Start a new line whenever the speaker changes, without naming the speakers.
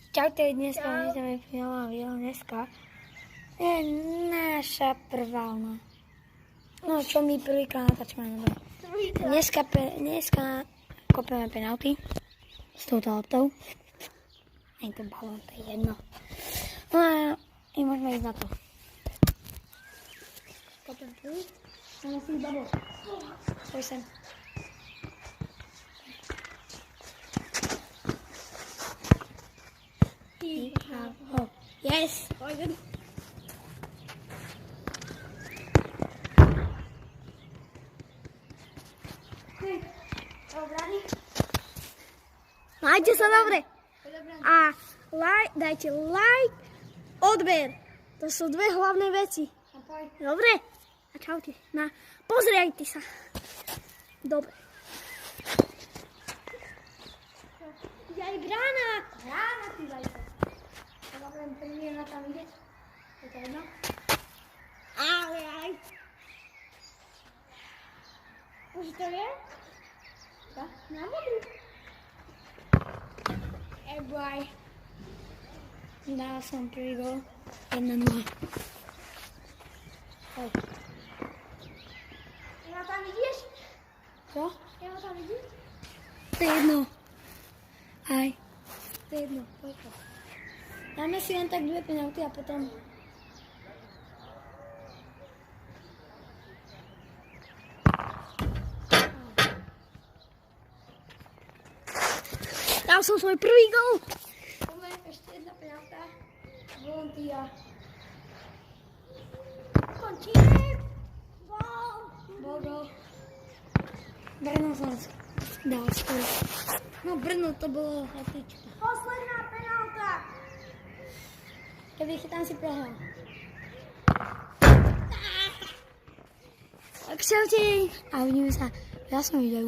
Čaute, dneska ideme finálová video. Dneska je naša prvá vlna. No, čo my prvýkrát natáčame. Dneska kopeme penalty s touto loptou. Aj to balón, to je jedno. No a môžeme ísť na to. Kopem prvý. A musím babol. Poj sem. Oh, yes! Good. Majte sa dobre. A dajte like, odber. To sú dve hlavné veci. Dobre? A čaute. Pozriajte sa. Dobre. Aj brána. Brána, ty zajte. Budem prvý na tam ide. Je to jedno? Aj. Už to je? Tak, na modrý. Bye. Dal som prvý gól. 1-0. Ja tam ideš? Čo? Ja tam ideš? To je jedno. Aj. To je jedno. Poďme. Dáme si len tak dve penalty a potom... Dal som svoj prvý gól. Poďme, ešte jedna penalta. Volontia. Končíme. Gól. Brno som dal skôr. No Brno to bolo hatička. Posledná penalta. Keby chytám si prehral. Tak čaute. A uvidíme sa v ďalšom videu.